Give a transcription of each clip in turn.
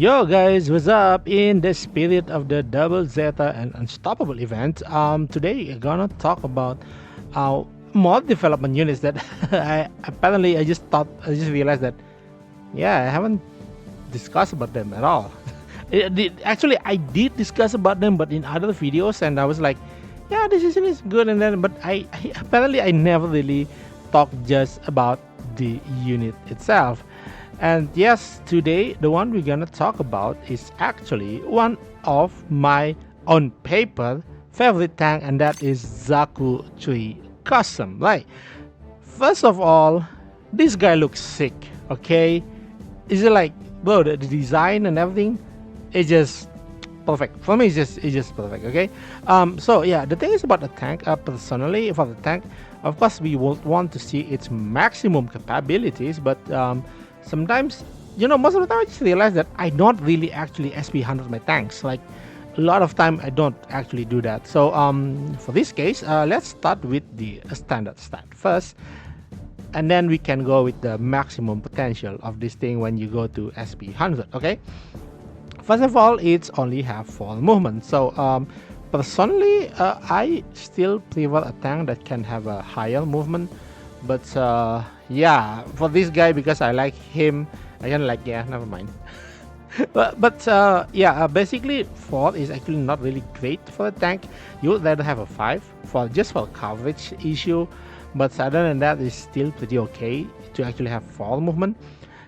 Yo guys, what's up? In the spirit of the Double Zeta and Unstoppable event, today we're gonna talk about mod development units that I just realized that I haven't discussed about them at all. Actually, I did discuss about them, but in other videos, and I was like, yeah, this is good, and then but I apparently I never really talked just about the unit itself. And yes, today the one we're gonna talk about is actually one of my on paper favorite tank, and that is Zaku 3 Custom. Like, first of all, this guy looks sick. Okay, is it like, bro, the design and everything is just perfect for me. It's just perfect. Okay, so yeah, the thing is about the tank. Personally, for the tank, of course, we would want to see its maximum capabilities, but sometimes, most of the time I just realize that I don't really actually SP100 my tanks. Like, a lot of time I don't actually do that. So for this case, let's start with the standard stat first, and then we can go with the maximum potential of this thing when you go to SP100. Okay, first of all, it's only have 4 movement. So personally, I still prefer a tank that can have a higher movement, but yeah, for this guy, because I like him, I kind of like, yeah, never mind. Basically 4 is actually not really great for a tank. You would rather have a 5 for just for coverage issue, but other than that, it's still pretty okay to actually have 4 movement.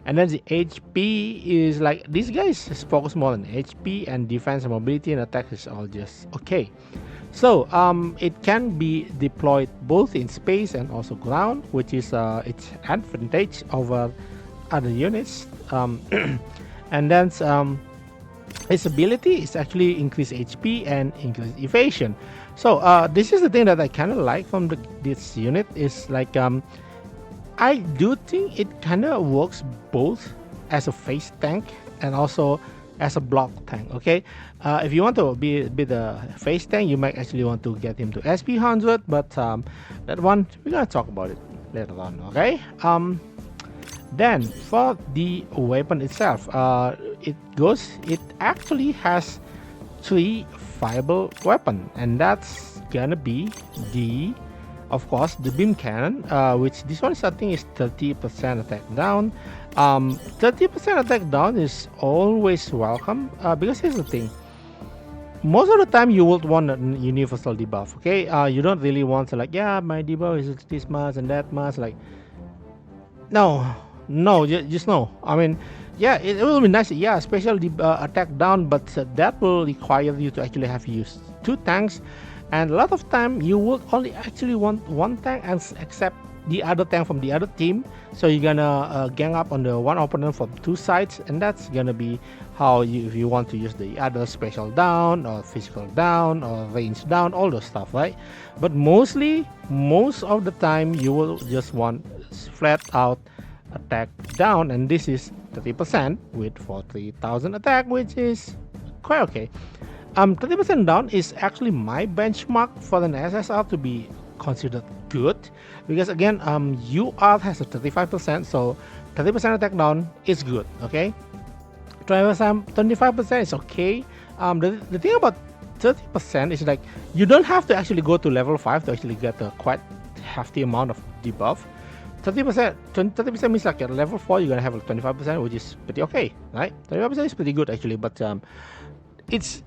And then the HP is like, this guy is focused more on HP, and defense and mobility and attack is all just okay. So it can be deployed both in space and also ground, which is its advantage over other units. And then its ability is actually increase HP and increase evasion. So this is the thing that I kind of like from this unit, is like, I do think it kind of works both as a face tank and also as a block tank. Okay, if you want to be the face tank, you might actually want to get him to SP100, but that one we're gonna talk about it later on. Okay, then for the weapon itself, it actually has 3 viable weapon, and that's gonna be of course, the beam cannon, which this one is, I think, is 30% attack down. 30% attack down is always welcome, because here's the thing. Most of the time you would want a universal debuff. Okay, you don't really want to, like, yeah, my debuff is this much and that much. Like, no, just no. I mean, yeah, it will be nice. Yeah, special attack down, but that will require you to actually have used 2 tanks. And a lot of time you would only actually want 1 tank and accept the other tank from the other team. So you're gonna gang up on the one opponent from 2 sides, and that's gonna be how if you want to use the other special down or physical down or range down, all those stuff, right? But most of the time you will just want flat out attack down, and this is 30% with 43,000 attack, which is quite okay. 30% down is actually my benchmark for an SSR to be considered good, because again, UR has a 35%, so 30% attack down is good. Okay, 25% is okay. The thing about 30% is, like, you don't have to actually go to level 5 to actually get a quite hefty amount of debuff. 30% means, like, at level 4 you're gonna have like 25%, which is pretty okay, right? 25% is pretty good actually, but it's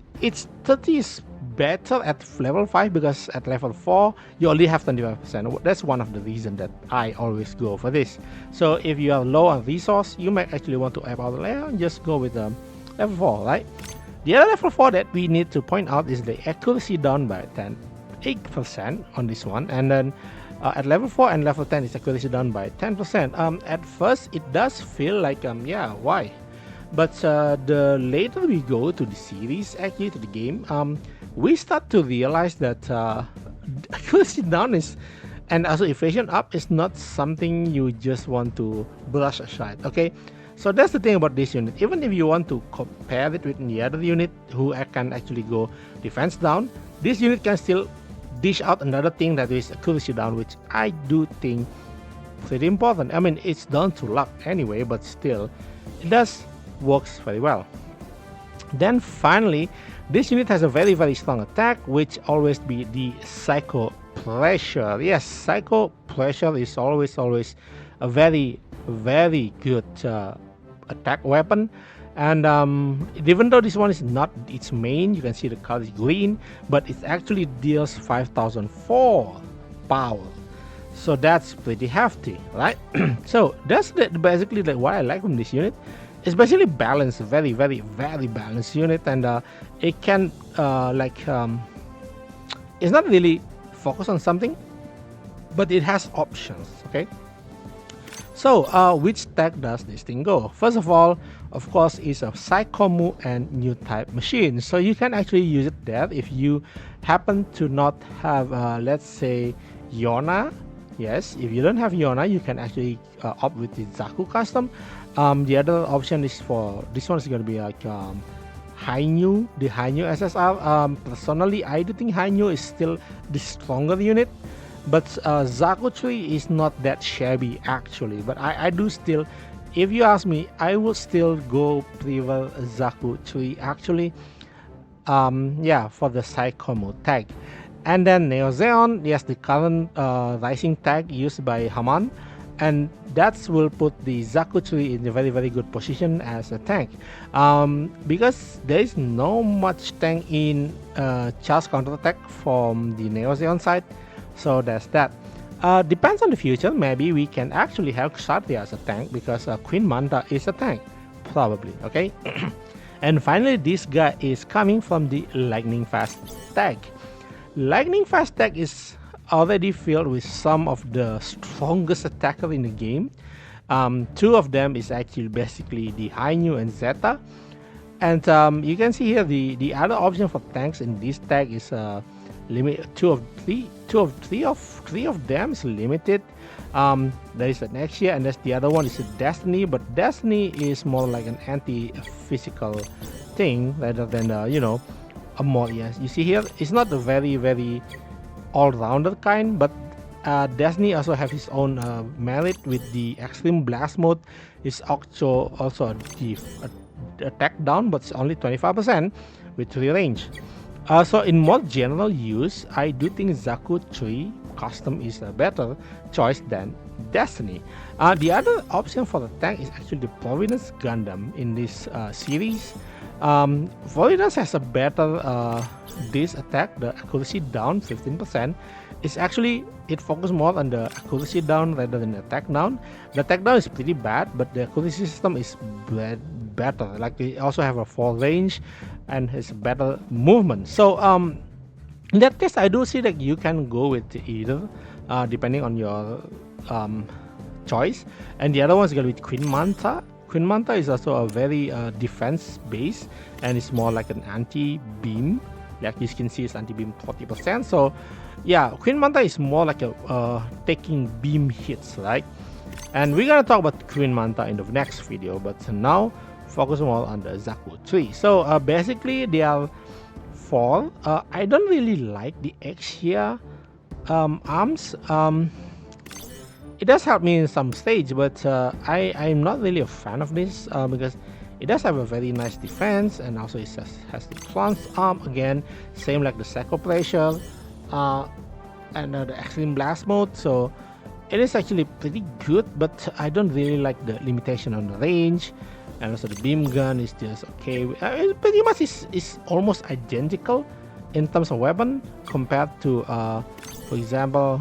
30 is better at level 5, because at level 4 you only have 25%. That's one of the reasons that I always go for this. So if you are low on resource, you might actually want to add out the layer and just go with level 4, right? The other level 4 that we need to point out is the accuracy down by 8% on this one, and then at level 4 and level 10 is accuracy down by 10%. At first it does feel like, yeah, why? But the later we go to the series, actually to the game, we start to realize that accuracy down is, and also evasion up, is not something you just want to brush aside. Okay, so that's the thing about this unit. Even if you want to compare it with the other unit who can actually go defense down, this unit can still dish out another thing that is accuracy down, which I do think pretty important. I mean, it's down to luck anyway, but still, it does works very well. Then finally, this unit has a very strong attack, which always be the Psycho Pressure. Yes, Psycho Pressure is always a very good attack weapon. And even though this one is not its main, you can see the color is green, but it actually deals 5004 power. So that's pretty hefty, right? So that's basically what I like from this unit. It's basically balanced, very balanced unit, and it can it's not really focused on something, but it has options. Okay. So which tag does this thing go? First of all, of course, is a Psychomu and new type machine. So you can actually use it there if you happen to not have, let's say, Yona. Yes, if you don't have Yona, you can actually opt with the Zaku custom. The other option is for this one is going to be like Hainu, the Hainu SSR. Personally, I do think Hainu is still the stronger unit, but Zaku tree is not that shabby actually. But I do still, if you ask me, I would still go prefer Zaku tree actually. Yeah, for the Psychomo tag. And then Neo Zeon, yes, the current rising tag used by Haman, and that will put the Zaku tree in a very good position as a tank, because there is no much tank in charge counter attack from the Neo Zeon side. So that's that. Depends on the future. Maybe we can actually have Kshatriya as a tank, because Queen Manta is a tank, probably. Okay. And finally, this guy is coming from the Lightning Fast tag. Lightning Fast tag is already filled with some of the strongest attacker in the game. Two of them is actually basically the Hainu and Zeta. And you can see here the other option for tanks in this tag is limit three of them is limited. There is an Nexia, and that's the other one is a Destiny, but Destiny is more like an anti-physical thing rather than a more, yes, you see here it's not a very all-rounder kind, but Destiny also have his own merit with the extreme blast mode. Is also the attack down, but it's only 25% with 3 range. So in more general use, I do think Zaku 3 custom is a better choice than Destiny. The other option for the tank is actually the Providence Gundam in this series. Providence has a better this attack, the accuracy down 15%. It's actually, it focuses more on the accuracy down rather than the attack down. The attack down is pretty bad, but the accuracy system is better. Like they also have a 4 range and has better movement. So in that case, I do see that you can go with either depending on your choice. And the other one is going to be Queen Manta. Queen Manta is also a very defense base, and it's more like an anti-beam. Like you can see, it's anti-beam 40%. So yeah, Queen Manta is more like a taking beam hits, right? And we're gonna talk about Queen Manta in the next video, but now focus more on the Zaku 3. So basically they are 4. I don't really like the Exia arms. It does help me in some stage, but I'm not really a fan of this because it does have a very nice defense, and also it has the Clon's arm again, same like the Psycho Pressure and the Extreme Blast mode. So it is actually pretty good, but I don't really like the limitation on the range, and also the beam gun is just okay. It pretty much is almost identical in terms of weapon compared to, for example,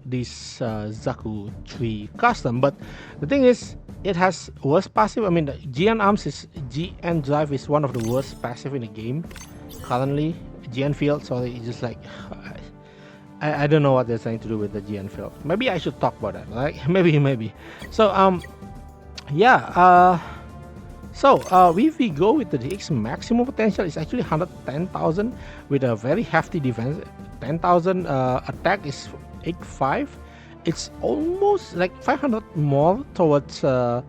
this Zaku 3 custom. But the thing is, it has worse passive. I mean, the GN arms is GN drive is one of the worst passive in the game currently. GN field, sorry, it's just like I don't know what they're trying to do with the GN field. Maybe I should talk about that, right? maybe. So yeah. So if we go with the DX maximum potential, it's actually 110,000 with a very hefty defense. 10,000 attack is 85. It's almost like 500 more towards the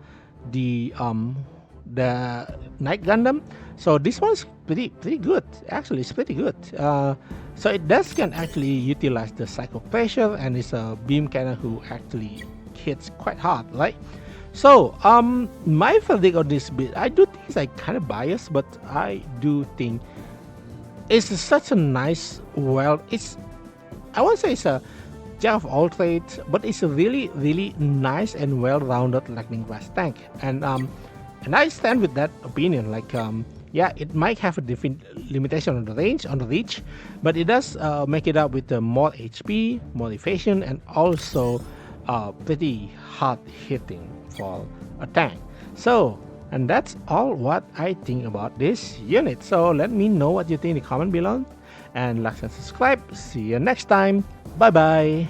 Night Gundam. So this one's pretty good. Actually, it's pretty good. So it can actually utilize the Psycho Pressure, and it's a beam cannon who actually hits quite hard, right? So my verdict on this bit, I do think is like kind of biased, but I do think it's such a nice, well, it's, I won't say it's a jack of all trades, but it's a really, really nice and well-rounded lightning class tank. And I stand with that opinion. Like, yeah, it might have a different limitation on the range, on the reach, but it does make it up with more HP, more evasion, and also pretty hard hitting for a tank. So, and that's all what I think about this unit. So let me know what you think in the comment below, and like and subscribe. See you next time. Bye bye.